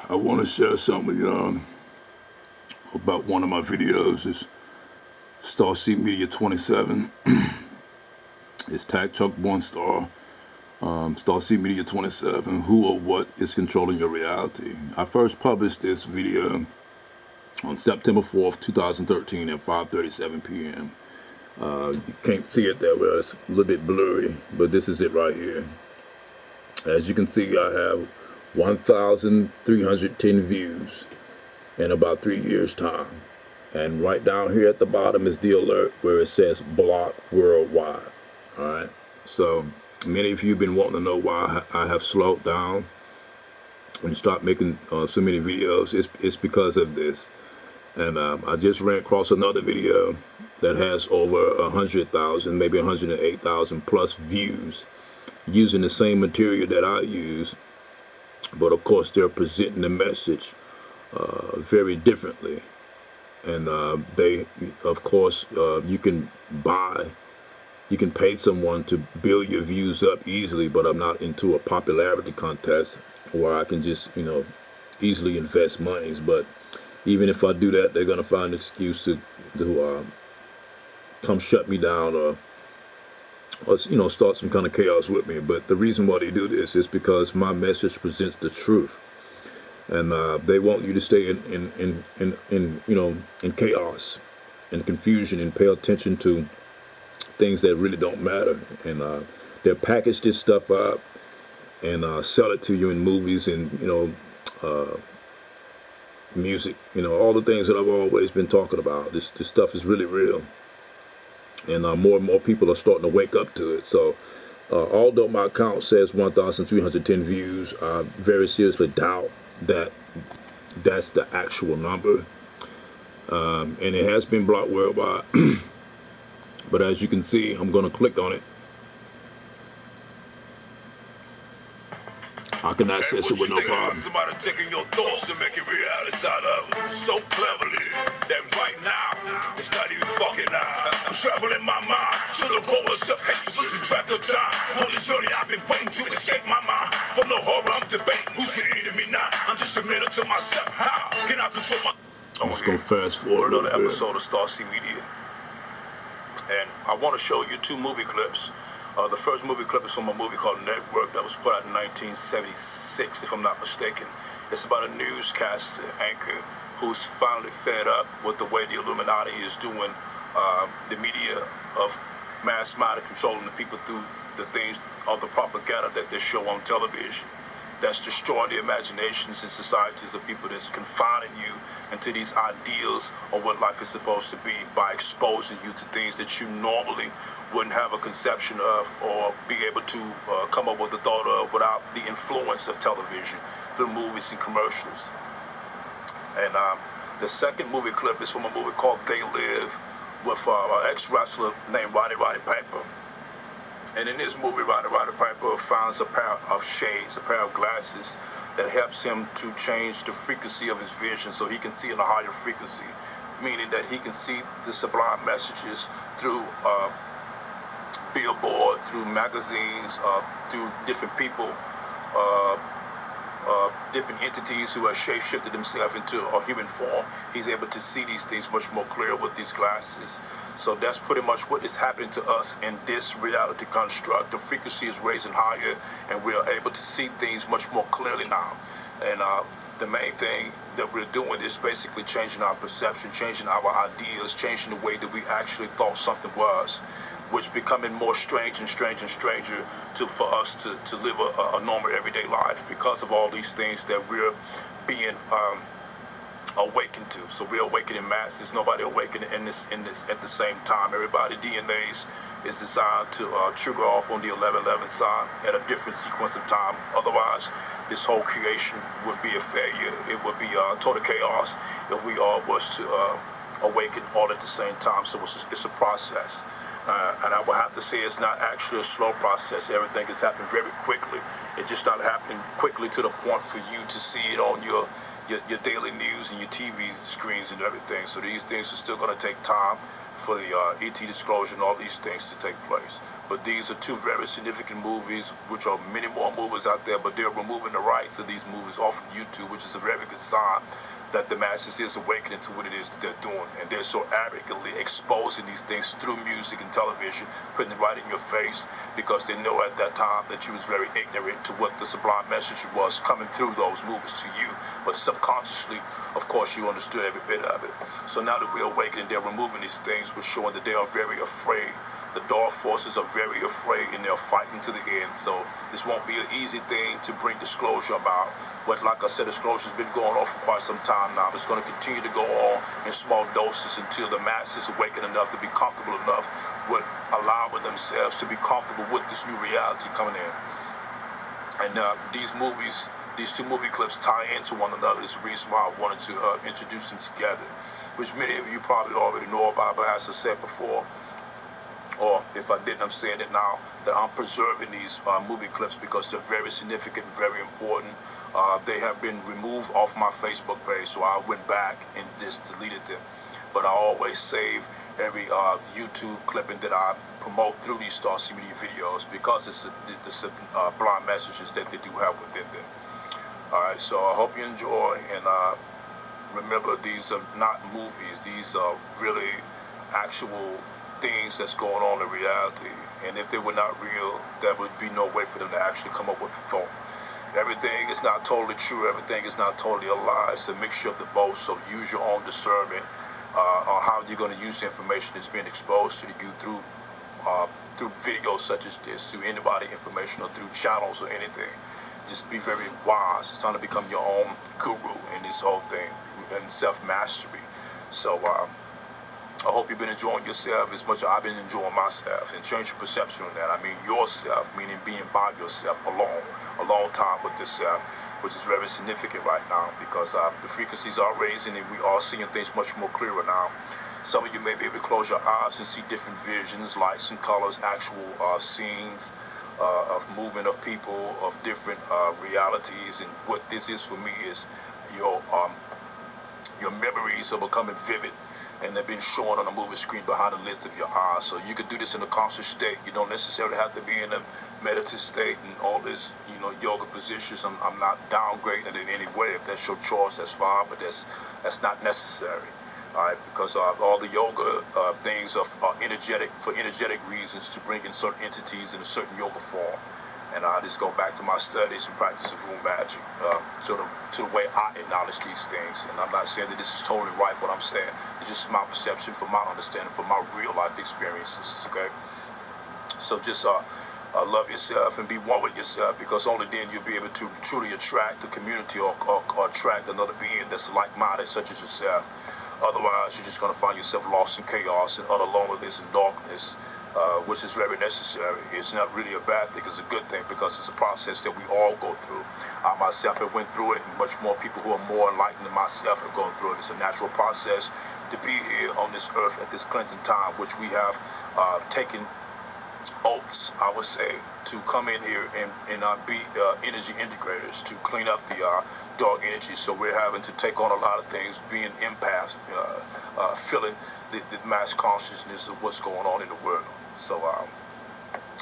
I want to share something with you about one of my videos. It's Starseed Media 27. It's tag Chucc 1 star. Starseed Media 27. Who or what is controlling your reality? I first published this video on September 4th, 2013 at 5:37 p.m. You can't see it that well. It's a little bit blurry, but this is it right here. As you can see, I have 1,310 views in about 3 years' time. And right down here at the bottom is the alert where it says block worldwide. Alright, so many of you have been wanting to know why I have slowed down and stopped making so many videos. It's because of this. And I just ran across another video that has over 100,000, maybe 108,000 plus views using the same material that I use. But of course, they're presenting the message very differently. And they, of course, you can pay someone to build your views up easily, but I'm not into a popularity contest where I can just, easily invest monies. But even if I do that, they're going to find an excuse to come shut me down or start some kind of chaos with me. But the reason why they do this is because my message presents the truth, and they want you to stay in chaos and confusion and pay attention to things that really don't matter. And they'll package this stuff up and sell it to you in movies and music, all the things that I've always been talking about. This stuff is really real. And more and more people are starting to wake up to it. So although my account says 1,310 views, I very seriously doubt that that's the actual number. And it has been blocked worldwide. But as you can see, I'm going to click on it. I can access it with no problem. Somebody taking your thoughts and making reality out of them so cleverly that right now it's not even fucking out. I'm traveling my mind to the rollers of hate, losing track of time. On this journey I've been waiting to escape my mind from the horror I'm debating. Who's the enemy now? I'm just a minute to myself. How can I control my? I'm just gonna fast forward another episode of Starseed Media, and I want to show you two movie clips. The first movie clip is from a movie called Network that was put out in 1976, if I'm not mistaken. It's about a newscaster anchor who's finally fed up with the way the Illuminati is doing the media of mass mind and controlling the people through the things of the propaganda that they show on television. That's destroying the imaginations and societies of people, that's confining you into these ideals of what life is supposed to be by exposing you to things that you normally wouldn't have a conception of or be able to come up with the thought of without the influence of television, through movies and commercials. And the second movie clip is from a movie called They Live with an ex-wrestler named Roddy Piper. And in this movie, Roddy Piper finds a pair of shades, a pair of glasses that helps him to change the frequency of his vision so he can see in a higher frequency, meaning that he can see the sublime messages through billboard, through magazines, through different people, different entities who have shape-shifted themselves into a human form. He's able to see these things much more clear with these glasses. So that's pretty much what is happening to us in this reality construct. The frequency is raising higher, and we are able to see things much more clearly now. And the main thing that we're doing is basically changing our perception, changing our ideas, changing the way that we actually thought something was, which becoming more strange and stranger for us to live a normal everyday life because of all these things that we're being awakened to. So we're awakening masses. Nobody awakening in this at the same time. Everybody DNAs is designed to trigger off on the 1111 sign at a different sequence of time. Otherwise, this whole creation would be a failure. It would be total chaos if we all was to awaken all at the same time. So it's a process. And I would have to say it's not actually a slow process. Everything is happening very quickly. It's just not happening quickly to the point for you to see it on your your daily news and your TV screens and everything. So these things are still going to take time for the ET disclosure and all these things to take place. But these are two very significant movies, which are many more movies out there, but they're removing the rights of these movies off of YouTube, which is a very good sign that the masses is awakening to what it is that they're doing. And they're so arrogantly exposing these things through music and television, putting it right in your face, because they know at that time that you was very ignorant to what the sublime message was coming through those movies to you. But subconsciously, of course, you understood every bit of it. So now that we're awakening, they're removing these things, we're showing that they are very afraid. The dark forces are very afraid, and they're fighting to the end. So this won't be an easy thing to bring disclosure about. But like I said, disclosure's been going on for quite some time now. It's going to continue to go on in small doses until the masses awaken enough to be comfortable enough with allowing themselves to be comfortable with this new reality coming in. And these movies, these two movie clips tie into one another. Is the reason why I wanted to introduce them together, which many of you probably already know about, but as I said before, or if I didn't, I'm saying it now, that I'm preserving these movie clips because they're very significant, very important. They have been removed off my Facebook page, so I went back and just deleted them. But I always save every YouTube clipping that I promote through these Starseed Media videos, because it's the blind messages that they do have within them. Alright, so I hope you enjoy, and remember, these are not movies. These are really actual things that's going on in reality. And if they were not real, there would be no way for them to actually come up with a thought. Everything is not totally true. Everything is not totally a lie. It's a mixture of the both. So use your own discernment on how you're going to use the information that's being exposed to you through videos such as this, through anybody information, or through channels or anything. Just be very wise. It's time to become your own guru in this whole thing, and self-mastery. So I hope you've been enjoying yourself as much as I've been enjoying myself, and change your perception on that. I mean yourself, meaning being by yourself alone, a long time with yourself, which is very significant right now, because the frequencies are raising and we are seeing things much more clearer now. Some of you may be able to close your eyes and see different visions, lights and colors, actual scenes of movement of people, of different realities. And what this is for me is your memories are becoming vivid, and they've been shown on a movie screen behind the lids of your eyes. So you can do this in a conscious state. You don't necessarily have to be in a meditative state and all this, yoga positions. I'm not downgrading it in any way. If that's your choice, that's fine, but that's not necessary. All right, because all the yoga things are energetic, for energetic reasons, to bring in certain entities in a certain yoga form. And I just go back to my studies and practice of room magic, to the way I acknowledge these things. And I'm not saying that this is totally right, what I'm saying. It's just my perception, from my understanding, from my real life experiences, okay? So just love yourself and be one with yourself, because only then you'll be able to truly attract the community, or attract another being that's like-minded, such as yourself. Otherwise, you're just going to find yourself lost in chaos and utter loneliness and darkness, which is very necessary. It's not really a bad thing, it's a good thing, because it's a process that we all go through. I myself have went through it, and much more people who are more enlightened than myself have gone through it. It's a natural process to be here on this earth at this cleansing time, which we have taken oaths, I would say, to come in here and be energy integrators, to clean up the dark energy. So we're having to take on a lot of things, being empaths, feeling the mass consciousness of what's going on in the world. So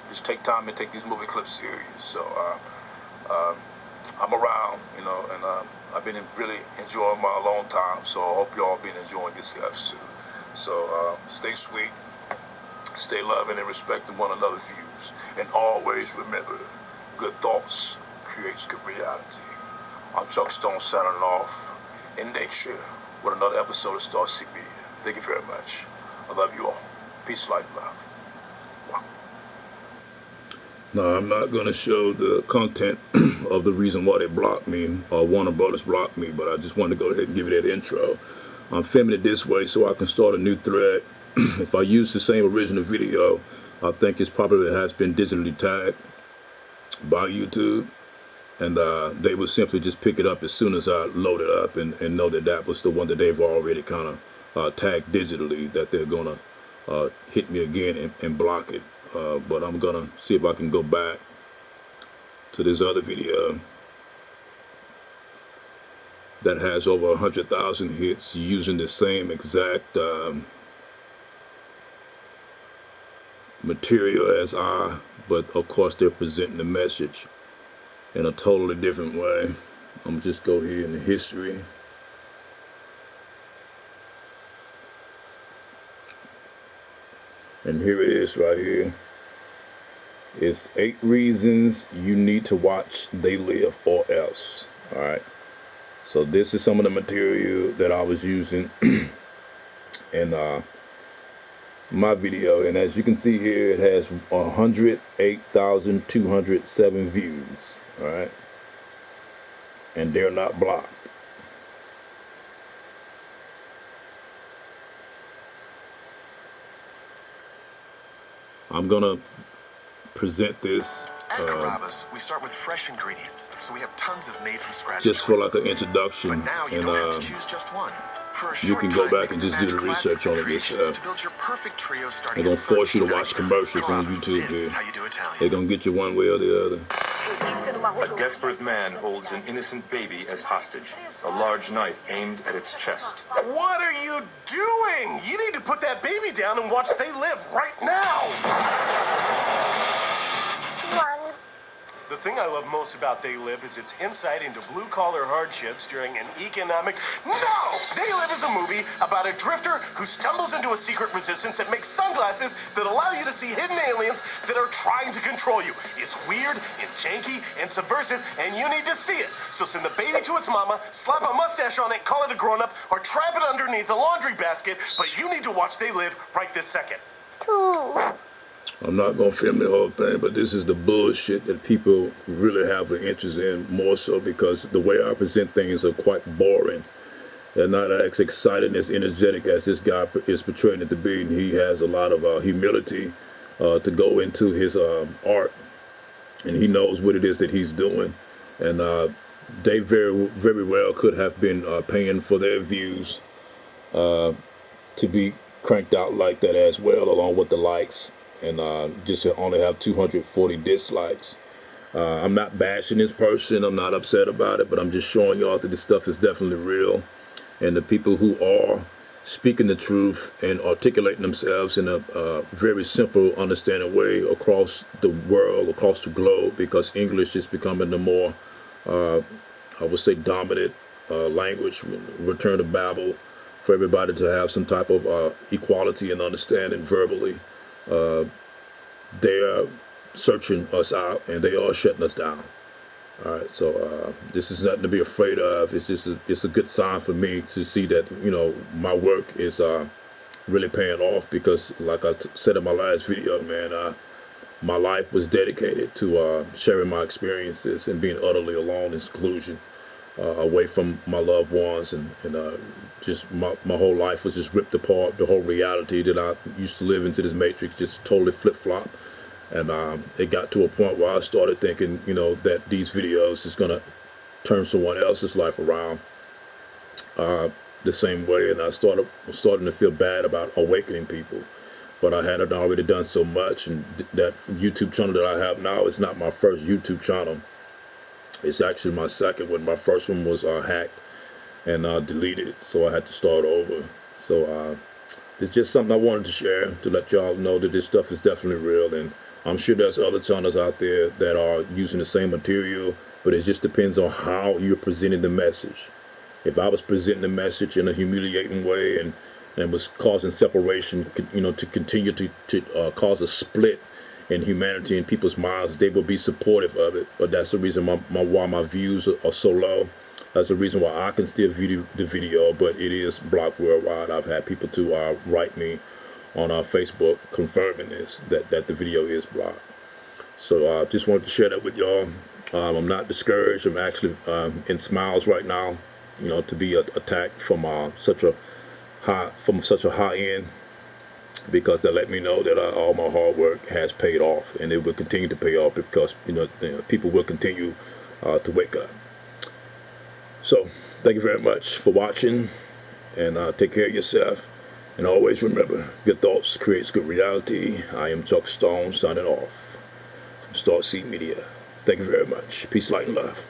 just take time and take these movie clips serious. So I'm around, and I've been really enjoying my alone time. So I hope y'all been enjoying yourselves too. So stay sweet, stay loving and respecting one another's views, and always remember, good thoughts creates good reality. I'm Chuck Stone, signing off in nature with another episode of Starseed Media. Thank you very much. I love you all. Peace, light, and love. Wow. No, I'm not going to show the content of the reason why they blocked me, or Warner Brothers blocked me, but I just wanted to go ahead and give you that intro. I'm filming it this way so I can start a new thread. If I use the same original video, I think it's probably has been digitally tagged by YouTube, and they would simply just pick it up as soon as I load it up, and know that that was the one that they've already kind of tagged digitally, that they're going to hit me again and block it. But I'm going to see if I can go back to this other video that has over 100,000 hits using the same exact material as I, but of course they're presenting the message in a totally different way. I'm just go here in the history. And here it is right here. It's 8 reasons you need to watch They Live or Else. Alright. So this is some of the material that I was using in my video. And as you can see here, it has 108,207 views. Alright. And they're not blocked. I'm gonna present this at Carrabba's, we start with fresh ingredients, so we have tons of made from scratch just for choices. like an introduction, But now you and don't have to choose just one. For a you short can go time, back and mix just do the match research on it classics and yourself. creations to build your perfect trio starting They're gonna at force you to watch $13.99. commercials on Carrabba's, YouTube this here. is how you do Italian. They're gonna get you one way or the other. A desperate man holds an innocent baby as hostage. A large knife aimed at its chest. What are you doing? You need to put that baby down and watch They Live right now. The thing I love most about They Live is its insight into blue-collar hardships during an economic... No! They Live is a movie about a drifter who stumbles into a secret resistance that makes sunglasses that allow you to see hidden aliens that are trying to control you. It's weird and janky and subversive, and you need to see it. So send the baby to its mama, slap a mustache on it, call it a grown-up, or trap it underneath a laundry basket, but you need to watch They Live right this second. I'm not gonna film the whole thing, but this is the bullshit that people really have an interest in, more so because the way I present things are quite boring. They're not as exciting, as energetic as this guy is portraying it to be. And he has a lot of humility to go into his art, and he knows what it is that he's doing. And they very well could have been paying for their views to be cranked out like that as well, along with the likes. And just to only have 240 dislikes. I'm not bashing this person. I'm not upset about it, but I'm just showing y'all that this stuff is definitely real. And the people who are speaking the truth and articulating themselves in a very simple, understanding way across the world, across the globe, because English is becoming the more, I would say, dominant language, return to Babel, for everybody to have some type of equality and understanding verbally. They are searching us out, and they are shutting us down. All right, so this is nothing to be afraid of. It's just it's a good sign for me to see that, you know, my work is really paying off, because like I said in my last video, man, my life was dedicated to sharing my experiences and being utterly alone in seclusion, away from my loved ones, and just my whole life was just ripped apart. The whole reality that I used to live into, this matrix, just totally flip-flop. And it got to a point where I started thinking, you know, that these videos is gonna turn someone else's life around the same way. And I starting to feel bad about awakening people, but I hadn't already done so much. And that YouTube channel that I have now is not my first YouTube channel. It's actually my second one. My first one was hacked and deleted, so I had to start over. So it's just something I wanted to share, to let y'all know that this stuff is definitely real. And I'm sure there's other channels out there that are using the same material, but it just depends on how you're presenting the message. If I was presenting the message in a humiliating way and was causing separation, you know, to continue to cause a split in humanity in people's minds, they will be supportive of it. But that's the reason why my views are so low. That's the reason why I can still view the video, but it is blocked worldwide. I've had people to write me on Facebook confirming this, that the video is blocked. So I just wanted to share that with y'all. I'm not discouraged. I'm actually in smiles right now, you know, to be attacked from such a high end, because they let me know that all my hard work has paid off, and it will continue to pay off, because you know people will continue to wake up. So thank you very much for watching, and take care of yourself. And always remember, good thoughts creates good reality. I am Chuck Stone, signing off from Starseed Media. Thank you very much. Peace, light, and love.